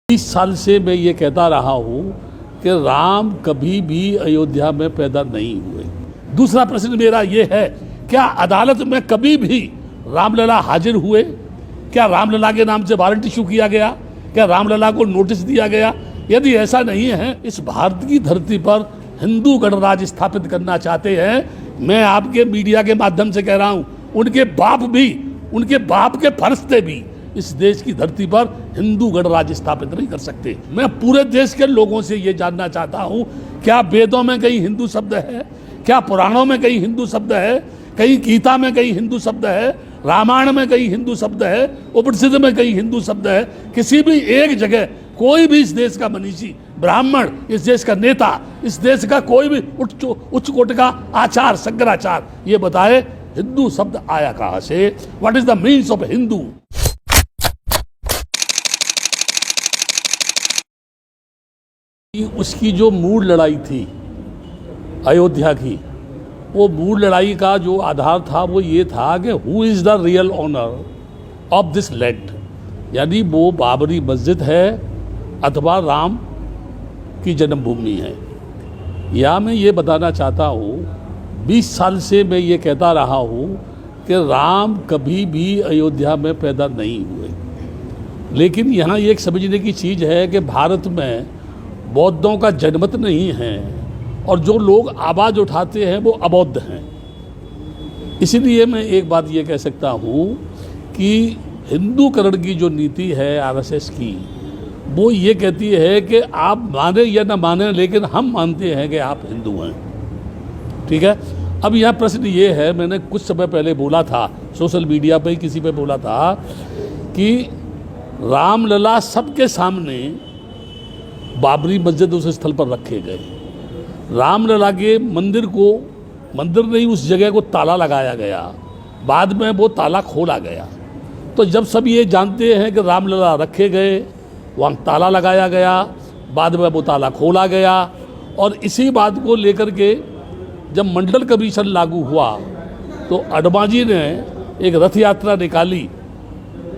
20 साल से मैं ये कहता रहा हूँ कि राम कभी भी अयोध्या में पैदा नहीं हुए। दूसरा प्रश्न मेरा ये है, क्या अदालत में कभी भी रामलला हाजिर हुए? क्या रामलला के नाम से वारंट इशू किया गया? क्या रामलला को नोटिस दिया गया? यदि ऐसा नहीं है, इस भारत की धरती पर हिंदू गणराज्य स्थापित करना चाहते हैं, मैं आपके मीडिया के माध्यम से कह रहा हूँ, उनके बाप के फरिश्ते भी इस देश की धरती पर हिंदू गणराज्य स्थापित नहीं कर सकते। मैं पूरे देश के लोगों से ये जानना चाहता हूँ, क्या वेदों में कहीं हिंदू शब्द है? क्या पुराणों में कहीं हिंदू शब्द है? कहीं गीता में कहीं हिंदू शब्द है? रामायण में कहीं हिंदू शब्द है? उपनिषद में कहीं हिंदू शब्द है? किसी भी एक जगह कोई भी इस देश का मनीषी, ब्राह्मण, इस देश का नेता, इस देश का कोई भी उच्च कोटि का आचार, शंकराचार्य ये बताए हिंदू शब्द आया कहाँ से? What is the means of Hindu? उसकी जो मूल लड़ाई थी अयोध्या की, वो मूल लड़ाई का जो आधार था वो ये था कि who is the real owner of this land, यानी वो बाबरी मस्जिद है अथवा राम की जन्मभूमि है। या मैं ये बताना चाहता हूँ, 20 साल से मैं ये कहता रहा हूँ कि राम कभी भी अयोध्या में पैदा नहीं हुए। लेकिन यहाँ एक समझने की चीज़ है कि भारत में बौद्धों का जनमत नहीं है और जो लोग आवाज़ उठाते हैं वो अबौद्ध हैं। इसीलिए मैं एक बात ये कह सकता हूँ कि हिंदूकरण की जो नीति है आरएसएस की, वो ये कहती है कि आप माने या ना माने, लेकिन हम मानते हैं कि आप हिंदू हैं। ठीक है। अब यहाँ प्रश्न ये है, मैंने कुछ समय पहले बोला था, सोशल मीडिया पे ही किसी पे बोला था कि रामलला सबके सामने बाबरी मस्जिद उस स्थल पर रखे गए। रामलला के मंदिर नहीं, उस जगह को ताला लगाया गया। बाद में वो ताला खोला गया। तो जब सब ये जानते हैं कि रामलला रखे गए, वहाँ ताला लगाया गया, बाद में वो ताला खोला गया, और इसी बात को लेकर के जब मंडल कमीशन लागू हुआ तो अडवाणी जी ने एक रथ यात्रा निकाली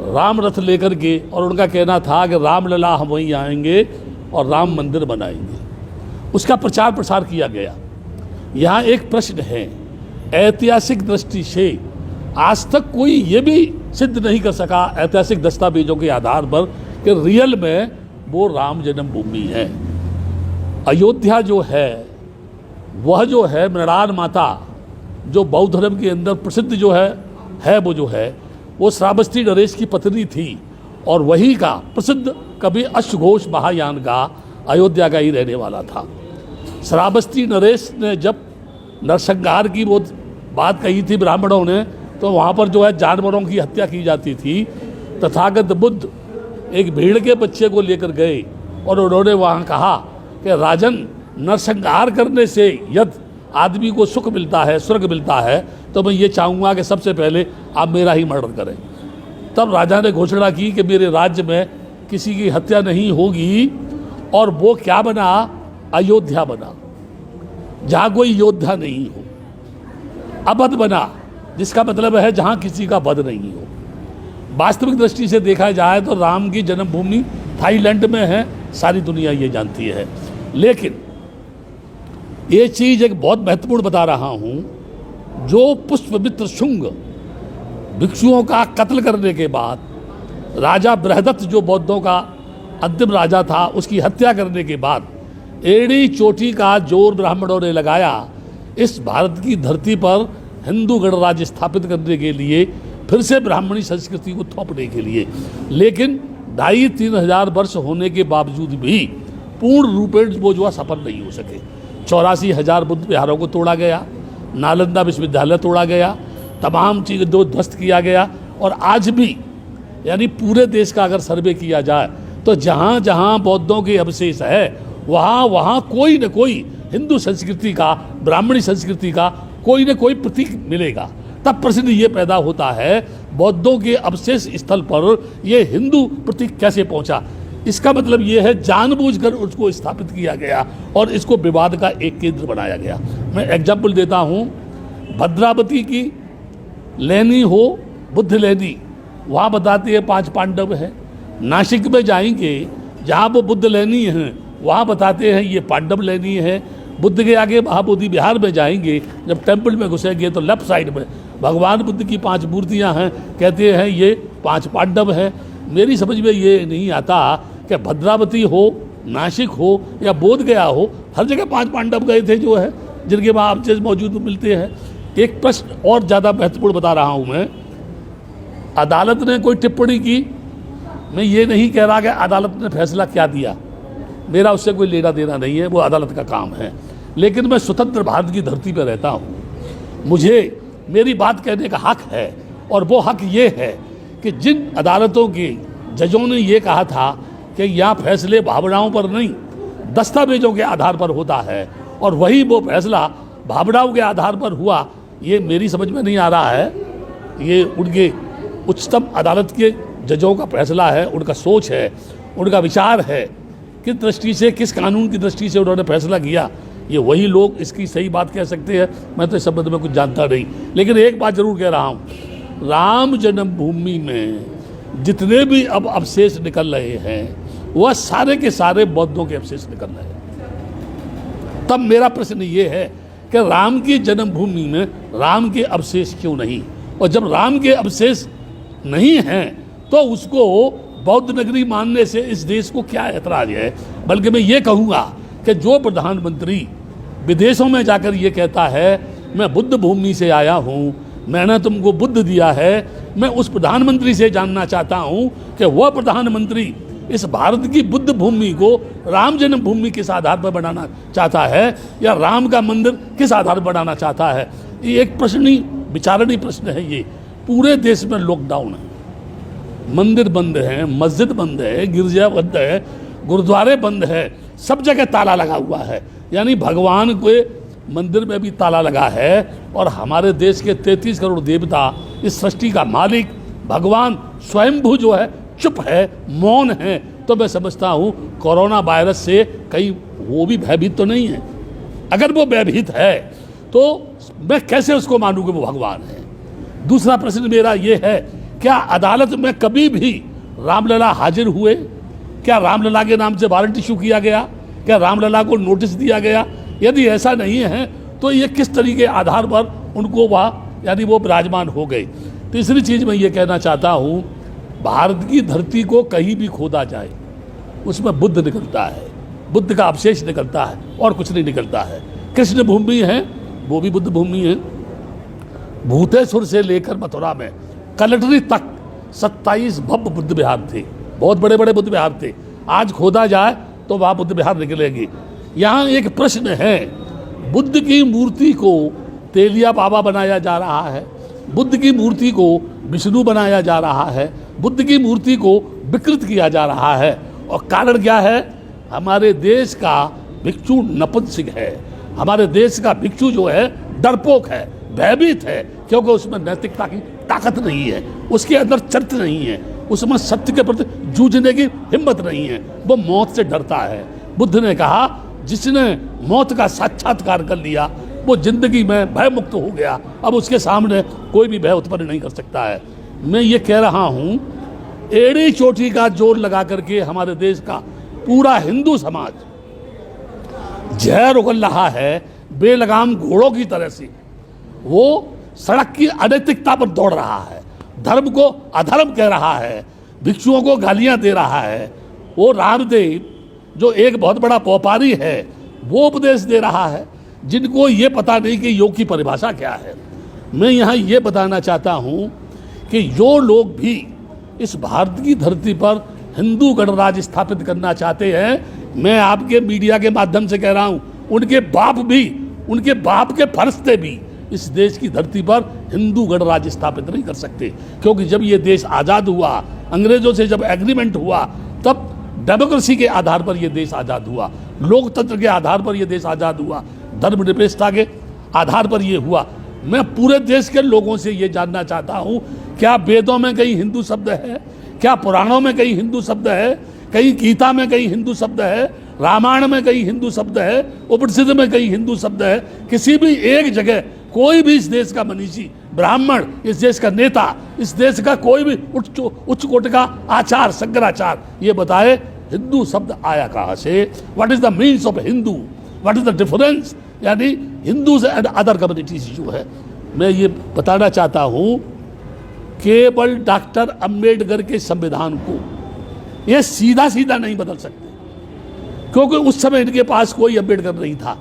राम रथ लेकर के, और उनका कहना था कि रामलला हम वहीं आएंगे और राम मंदिर बनाएंगे। उसका प्रचार प्रसार किया गया। यहाँ एक प्रश्न है, ऐतिहासिक दृष्टि से आज तक कोई ये भी सिद्ध नहीं कर सका ऐतिहासिक दस्तावेजों के आधार पर कि रियल में वो राम जन्मभूमि है। अयोध्या जो है वह जो है मृणाल माता, जो बौद्ध धर्म के अंदर प्रसिद्ध जो है वो श्रावस्ती नरेश की पत्नी थी, और वही का प्रसिद्ध कवि अश्वघोष महायान का अयोध्या का ही रहने वाला था। श्रावस्ती नरेश ने जब नरसंहार की वो बात कही थी ब्राह्मणों ने, तो वहाँ पर जो है जानवरों की हत्या की जाती थी। तथागत बुद्ध एक भेड़ के बच्चे को लेकर गए और उन्होंने वहाँ कहा कि राजन, नरसंहार करने से यदि आदमी को सुख मिलता है, स्वर्ग मिलता है, तो मैं ये चाहूँगा कि सबसे पहले आप मेरा ही मर्डर करें। तब राजा ने घोषणा की कि मेरे राज्य में किसी की हत्या नहीं होगी, और वो क्या बना? अयोध्या बना, जहाँ कोई योद्धा नहीं हो। अवध बना, जिसका मतलब है जहाँ किसी का वध नहीं हो। वास्तविक दृष्टि से देखा जाए तो राम की जन्मभूमि थाईलैंड में है, सारी दुनिया ये जानती है। लेकिन ये चीज़ एक बहुत महत्वपूर्ण बता रहा हूँ, जो पुष्पमित्र शुंग भिक्षुओं का कत्ल करने के बाद राजा बृहदत्त, जो बौद्धों का अंतिम राजा था, उसकी हत्या करने के बाद एड़ी चोटी का जोर ब्राह्मणों ने लगाया इस भारत की धरती पर हिंदू गणराज्य स्थापित करने के लिए, फिर से ब्राह्मणी संस्कृति को थोपने के लिए। लेकिन 2,500-3 हजार वर्ष होने के बावजूद भी पूर्ण रूपेण वो जो सफल नहीं हो सके। 84,000 बुद्ध विहारों को तोड़ा गया, नालंदा विश्वविद्यालय तोड़ा गया, तमाम चीज़ें दो ध्वस्त किया गया, और आज भी यानी पूरे देश का अगर सर्वे किया जाए तो जहाँ जहाँ बौद्धों के अवशेष है वहाँ कोई न कोई हिंदू संस्कृति का, ब्राह्मणी संस्कृति का कोई न कोई प्रतीक मिलेगा। तब प्रश्न ये पैदा होता है, बौद्धों के अवशेष स्थल पर ये हिंदू प्रतीक कैसे पहुँचा? इसका मतलब ये है जानबूझकर उसको स्थापित किया गया और इसको विवाद का एक केंद्र बनाया गया। मैं एग्जाम्पल देता हूँ, भद्रावती की लेनी हो, बुद्ध लेनी, वहाँ बताते हैं 5 पांडव हैं। नासिक में जाएंगे जहाँ वो बुद्ध लेनी है वहाँ बताते हैं ये पांडव लेनी है। बुद्ध के आगे महाबोधि विहार में जाएंगे, जब टेम्पल में घुसेंगे तो लेफ्ट साइड में भगवान बुद्ध की 5 मूर्तियाँ हैं, कहते हैं ये 5 पांडव हैं। मेरी समझ में ये नहीं आता कि भद्रावती हो, नासिक हो या बोध गया हो, हर जगह 5 पांडव गए थे जो है, जिनके वहाँ अवशेष मौजूद मिलते हैं। एक प्रश्न और ज़्यादा महत्वपूर्ण बता रहा हूँ मैं, अदालत ने कोई टिप्पणी की, मैं ये नहीं कह रहा कि अदालत ने फैसला क्या दिया, मेरा उससे कोई लेना देना नहीं है, वो अदालत का काम है। लेकिन मैं स्वतंत्र भारत की धरती पर रहता हूँ, मुझे मेरी बात कहने का हक है, और वो हक ये है कि जिन अदालतों के जजों ने ये कहा था कि यहाँ फैसले भावनाओं पर नहीं दस्तावेजों के आधार पर होता है, और वही वो फैसला भावनाओं के आधार पर हुआ, ये मेरी समझ में नहीं आ रहा है। ये उनके उच्चतम अदालत के जजों का फैसला है, उनका सोच है, उनका विचार है, किस दृष्टि से, किस कानून की दृष्टि से उन्होंने फैसला किया, ये वही लोग इसकी सही बात कह सकते हैं। मैं तो इस संबंध में कुछ जानता नहीं, लेकिन एक बात जरूर कह रहा हूँ, राम जन्मभूमि में जितने भी अब अवशेष निकल रहे हैं वह सारे के सारे बौद्धों के अवशेष निकल रहे हैं। तब मेरा प्रश्न ये है कि राम की जन्मभूमि में राम के अवशेष क्यों नहीं, और जब राम के अवशेष नहीं हैं तो उसको बौद्ध नगरी मानने से इस देश को क्या ऐतराज है। बल्कि मैं ये कहूँगा कि जो प्रधानमंत्री विदेशों में जाकर ये कहता है मैं बुद्ध भूमि से आया हूँ, मैंने तुमको बुद्ध दिया है, मैं उस प्रधानमंत्री से जानना चाहता हूँ कि वह प्रधानमंत्री इस भारत की बुद्ध भूमि को राम जन्मभूमि किस आधार पर बनाना चाहता है, या राम का मंदिर किस आधार पर बनाना चाहता है। ये एक प्रश्न, विचारणीय प्रश्न है। ये पूरे देश में लॉकडाउन है, मंदिर बंद है, मस्जिद बंद है, गिरजा बंद है, गुरुद्वारे बंद है, सब जगह ताला लगा हुआ है। यानी भगवान के मंदिर में भी ताला लगा है, और हमारे देश के 33 करोड़ देवता, इस सृष्टि का मालिक भगवान स्वयंभू जो है चुप है, मौन है। तो मैं समझता हूँ कोरोना वायरस से कहीं वो भी भयभीत तो नहीं है। अगर वो भयभीत है तो मैं कैसे उसको मानूँ कि वो भगवान है। दूसरा प्रश्न मेरा ये है, क्या अदालत में कभी भी रामलला हाजिर हुए? क्या रामलला के नाम से वारंट इशू किया गया? क्या रामलला को नोटिस दिया गया? यदि ऐसा नहीं है तो ये किस तरीके के आधार पर उनको वहाँ यानी वो विराजमान हो गए। तीसरी चीज़ मैं ये कहना चाहता हूँ, भारत की धरती को कहीं भी खोदा जाए उसमें बुद्ध निकलता है, बुद्ध का अवशेष निकलता है, और कुछ नहीं निकलता है। कृष्ण भूमि है, वो भी बुद्ध भूमि है। भूतेश्वर से लेकर मथुरा में कलटरी तक 27 भव्य बुद्ध विहार थे, बहुत बड़े बड़े बुद्ध विहार थे। आज खोदा जाए तो वहाँ बुद्ध विहार निकलेंगे। यहाँ एक प्रश्न है, बुद्ध की मूर्ति को तेलिया बाबा बनाया जा रहा है, बुद्ध की मूर्ति को विष्णु बनाया जा रहा है, बुद्ध की मूर्ति को विकृत किया जा रहा है। और कारण क्या है? हमारे देश का भिक्षु नपुंसक है, हमारे देश का भिक्षु जो है डरपोक है, भयभीत है, क्योंकि उसमें नैतिकता की ताकत नहीं है, उसके अंदर चरित्र नहीं है, उसमें सत्य के प्रति जूझने की हिम्मत नहीं है, वो मौत से डरता है। बुद्ध ने कहा जिसने मौत का साक्षात्कार कर लिया वो जिंदगी में भय मुक्त हो गया, अब उसके सामने कोई भी भय उत्पन्न नहीं कर सकता है। मैं ये कह रहा हूँ, एड़ी चोटी का जोर लगा करके हमारे देश का पूरा हिंदू समाज जहर उगल रहा है बेलगाम घोड़ों की तरह से। वो सड़क की अनैतिकता पर दौड़ रहा है, धर्म को अधर्म कह रहा है, भिक्षुओं को गालियां दे रहा है। वो रामदेव जो एक बहुत बड़ा व्यापारी है वो उपदेश दे रहा है, जिनको ये पता नहीं कि योग की परिभाषा क्या है। मैं यहाँ ये बताना चाहता हूँ कि जो लोग भी इस भारत की धरती पर हिंदू गणराज स्थापित करना चाहते हैं, मैं आपके मीडिया के माध्यम से कह रहा हूँ, उनके बाप भी, उनके बाप के फरिश्ते भी इस देश की धरती पर हिंदू गणराज स्थापित नहीं कर सकते। क्योंकि जब ये देश आज़ाद हुआ, अंग्रेजों से जब एग्रीमेंट हुआ, तब डेमोक्रेसी के आधार पर यह देश आज़ाद हुआ, लोकतंत्र के आधार पर यह देश आज़ाद हुआ, धर्मनिरपेक्षता के आधार पर यह हुआ। मैं पूरे देश के लोगों से ये जानना चाहता हूँ, क्या वेदों में कहीं हिंदू शब्द है? क्या पुराणों में कहीं हिंदू शब्द है? कहीं गीता में कहीं हिंदू शब्द है? रामायण में कहीं हिंदू शब्द है? उपनिषद में कहीं हिंदू शब्द है? किसी भी एक जगह कोई भी इस देश का मनीषी, ब्राह्मण, इस देश का नेता, इस देश का कोई भी उच्च कोटि का आचार, शंकराचार्य ये बताए हिंदू शब्द आया कहाँ से, what is the means of Hindu, what is the difference, यानी हिंदूज एंड अदर कम्युनिटीज जो है। मैं ये बताना चाहता हूँ, केवल डॉक्टर अंबेडकर के संविधान को ये सीधा सीधा नहीं बदल सकते, क्योंकि उस समय इनके पास कोई अंबेडकर नहीं था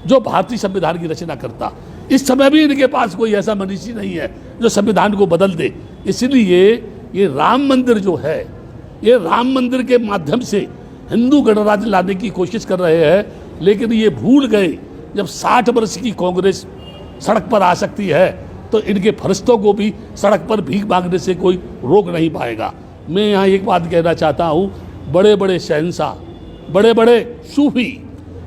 जो भारतीय संविधान की रचना करता। इस समय भी इनके पास कोई ऐसा मनीषी नहीं है जो संविधान को बदल दे। इसलिए ये राम मंदिर जो है, ये राम मंदिर के माध्यम से हिंदू गणराज्य लाने की कोशिश कर रहे हैं, लेकिन ये भूल गए जब 60 वर्ष की कांग्रेस सड़क पर आ सकती है तो इनके फरिश्तों को भी सड़क पर भीख मांगने से कोई रोक नहीं पाएगा। मैं यहाँ एक बात कहना चाहता हूँ, बड़े बड़े शहंशाह, बड़े बड़े सूफी,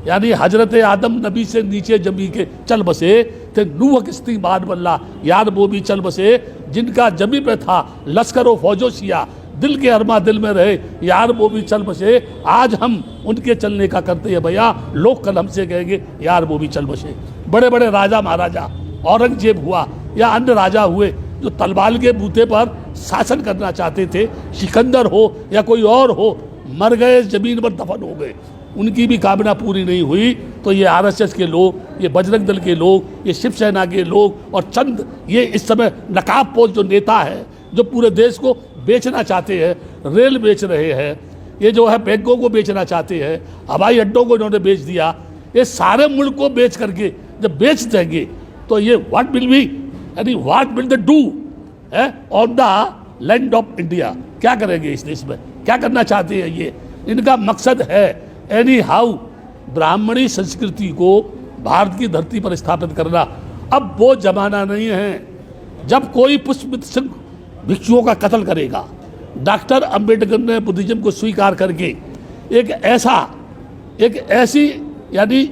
यानी हजरत आदम नबी से नीचे जमी के चल बसे थे, नूह किस्ती मान बल्ला यार वो भी चल बसे, जिनका जमी पे था लश्कर व फौजो सिया, दिल के अरमा दिल में रहे यार वो भी चल बसे। आज हम उनके चलने का करते हैं भैया, लोग कल हमसे कहेंगे यार वो भी चल बसे। बड़े बड़े राजा महाराजा, औरंगजेब हुआ या अन्य राजा हुए जो तलवार के बूते पर शासन करना चाहते थे, सिकंदर हो या कोई और हो, मर गए, जमीन पर दफन हो गए, उनकी भी कामना पूरी नहीं हुई। तो ये आरएसएस के लोग, ये बजरंग दल के लोग, ये शिवसेना के लोग और चंद ये इस समय नकाबपोश जो नेता है जो पूरे देश को बेचना चाहते हैं, रेल बेच रहे हैं, ये जो है बैंकों को बेचना चाहते हैं, हवाई अड्डों को इन्होंने बेच दिया, ये सारे मुल्क को बेच करके जब बेच देंगे तो ये व्हाट विल बी, यानी what will they do on the land of India, क्या करेंगे इस देश में, क्या करना चाहते हैं ये। इनका मकसद है एनी हाउ ब्राह्मणी संस्कृति को भारत की धरती पर स्थापित करना। अब वो जमाना नहीं है जब कोई पुष्पमित्र सिंह भिक्षुओं का कत्ल करेगा। डॉक्टर अंबेडकर ने बुद्धिज्म को स्वीकार करके एक ऐसी यानी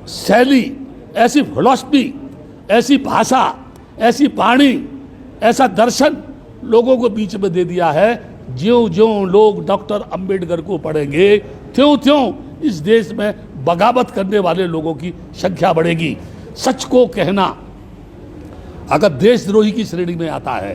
शैली, ऐसी फिलॉसफी, ऐसी भाषा, ऐसी वाणी, ऐसा दर्शन लोगों को बीच में दे दिया है। ज्यों ज्यों लोग डॉक्टर अंबेडकर को पढ़ेंगे त्यों त्यों इस देश में बगावत करने वाले लोगों की संख्या बढ़ेगी। सच को कहना अगर देशद्रोही की श्रेणी में आता है,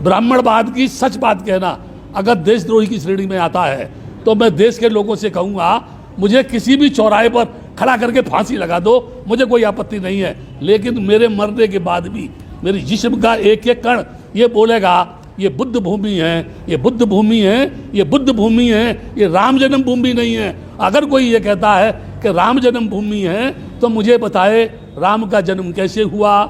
ब्राह्मणवाद की सच बात कहना अगर देशद्रोही की श्रेणी में आता है, तो मैं देश के लोगों से कहूँगा मुझे किसी भी चौराहे पर खड़ा करके फांसी लगा दो, मुझे कोई आपत्ति नहीं है, लेकिन मेरे मरने के बाद भी मेरी जिस्म का एक एक कण ये बोलेगा ये बुद्ध भूमि है, ये बुद्ध भूमि है, ये बुद्ध भूमि है, ये राम जन्म भूमि नहीं है। अगर कोई ये कहता है कि राम जन्म भूमि है तो मुझे बताए राम का जन्म कैसे हुआ,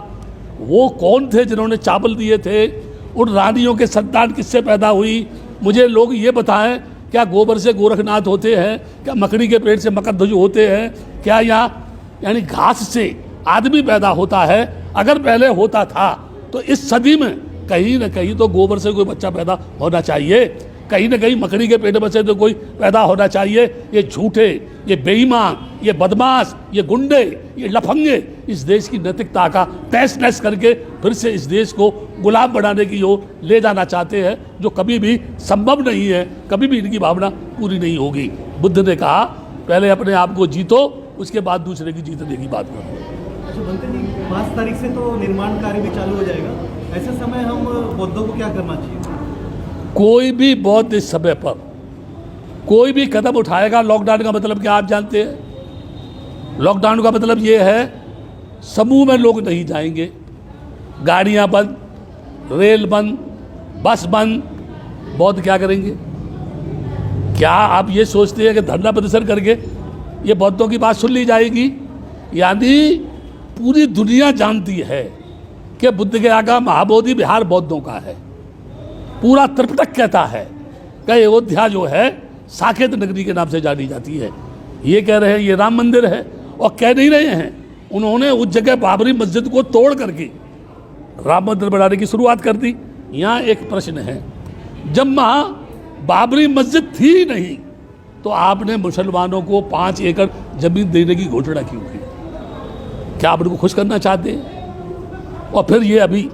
वो कौन थे जिन्होंने चावल दिए थे, उन रानियों के संतान किससे पैदा हुई, मुझे लोग ये बताएं क्या गोबर से गोरखनाथ होते हैं, क्या मकड़ी के पेट से मकरध्वज होते हैं, क्या यहाँ यानी घास से आदमी पैदा होता है। अगर पहले होता था तो इस सदी में कहीं ना कहीं तो गोबर से कोई बच्चा पैदा होना चाहिए, कहीं ना कहीं मकड़ी के पेट में से तो कोई पैदा होना चाहिए। ये झूठे, ये बेईमान, ये बदमाश, ये गुंडे, ये लफंगे इस देश की नैतिकता का तहस नहस करके फिर से इस देश को गुलाम बनाने की ओर ले जाना चाहते हैं, जो कभी भी संभव नहीं है, कभी भी इनकी भावना पूरी नहीं होगी। बुद्ध ने कहा पहले अपने आप को जीतो, उसके बाद दूसरे की जीतने की बात करो। 5 तारीख से तो निर्माण कार्य भी चालू हो जाएगा, ऐसे समय हम बौद्धों को क्या करना चाहिए? कोई भी बौद्ध इस समय पर कोई भी कदम उठाएगा, लॉकडाउन का मतलब क्या आप जानते हैं? लॉकडाउन का मतलब ये है समूह में लोग नहीं जाएंगे, गाड़ियां बंद, रेल बंद, बस बंद। बौद्ध क्या करेंगे? क्या आप ये सोचते हैं कि धरना प्रदर्शन करके ये बौद्धों की बात सुन ली जाएगी? यानी पूरी दुनिया जानती है कि बुद्ध के आगा महाबोधि बिहार बौद्धों का है। पूरा त्रिपिटक कहता है कि अयोध्या जो है साकेत नगरी के नाम से जानी जाती है। ये कह रहे हैं ये राम मंदिर है, और कह नहीं रहे हैं, उन्होंने उस जगह बाबरी मस्जिद को तोड़ करके राम मंदिर बनाने की शुरुआत कर दी। यहाँ एक प्रश्न है, जब वहाँ बाबरी मस्जिद थी ही नहीं तो आपने मुसलमानों को 5 एकड़ जमीन देने की घोषणा क्यों की? क्या आप उनको खुश करना चाहते हैं? और फिर ये अभी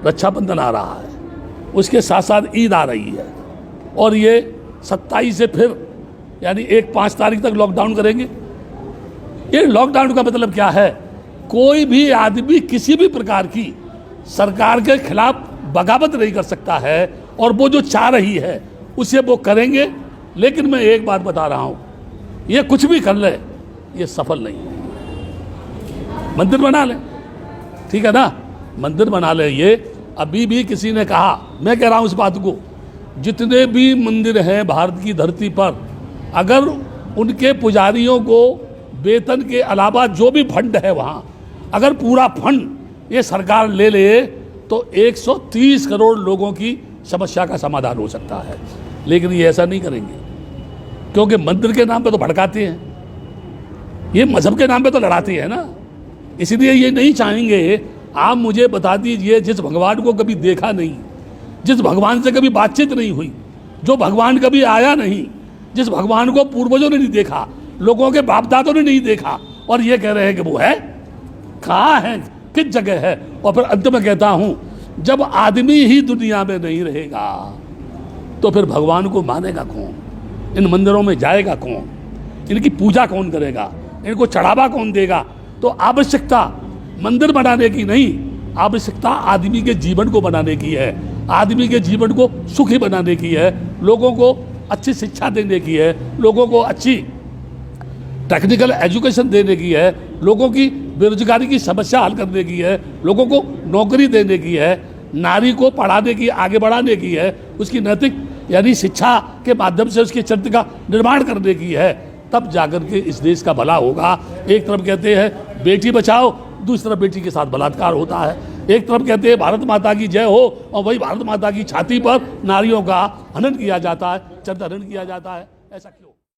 रक्षाबंधन आ रहा है, उसके साथ साथ ईद आ रही है, और ये 27 से फिर यानी 5 तारीख तक लॉकडाउन करेंगे। ये लॉकडाउन का मतलब क्या है? कोई भी आदमी किसी भी प्रकार की सरकार के खिलाफ बगावत नहीं कर सकता है, और वो जो चाह रही है उसे वो करेंगे। लेकिन मैं एक बात बता रहा हूँ, ये कुछ भी कर ले, ये सफल नहीं है। मंदिर बना ले, ठीक है ना, मंदिर बना ले। ये अभी भी किसी ने कहा, मैं कह रहा हूँ इस बात को, जितने भी मंदिर हैं भारत की धरती पर, अगर उनके पुजारियों को वेतन के अलावा जो भी फंड है वहाँ, अगर पूरा फंड ये सरकार ले ले तो 130 करोड़ लोगों की समस्या का समाधान हो सकता है। लेकिन ये ऐसा नहीं करेंगे, क्योंकि मंदिर के नाम पे तो भड़काते हैं, ये मजहब के नाम पे तो लड़ाते हैं ना। इसलिए ये नहीं चाहेंगे। आप मुझे बता दीजिए, जिस भगवान को कभी देखा नहीं, जिस भगवान से कभी बातचीत नहीं हुई, जो भगवान कभी आया नहीं, जिस भगवान को पूर्वजों ने नहीं देखा, लोगों के बाप दादों ने नहीं देखा, और ये कह रहे हैं कि वो है, कहाँ है, किस जगह है। और फिर अंत में कहता हूँ, जब आदमी ही दुनिया में नहीं रहेगा तो फिर भगवान को मानेगा कौन, इन मंदिरों में जाएगा कौन, इनकी पूजा कौन करेगा, इनको चढ़ावा कौन देगा। तो आवश्यकता मंदिर बनाने की नहीं, आवश्यकता आदमी के जीवन को बनाने की है, आदमी के जीवन को सुखी बनाने की है, लोगों को अच्छी शिक्षा देने की है, लोगों को अच्छी टेक्निकल एजुकेशन देने की है, लोगों की बेरोजगारी की समस्या हल करने की है, लोगों को नौकरी देने की है, नारी को पढ़ाने की, आगे बढ़ाने की है, उसकी नैतिक यानी शिक्षा के माध्यम से उसके चरित्र का निर्माण करने की है। तब जाकर के इस देश का भला होगा। एक तरफ कहते हैं बेटी बचाओ, दूसरी तरफ बेटी के साथ बलात्कार होता है। एक तरफ कहते हैं भारत माता की जय हो, और वही भारत माता की छाती पर नारियों का हनन किया जाता है, चरित्र हनन किया जाता है। ऐसा क्यों?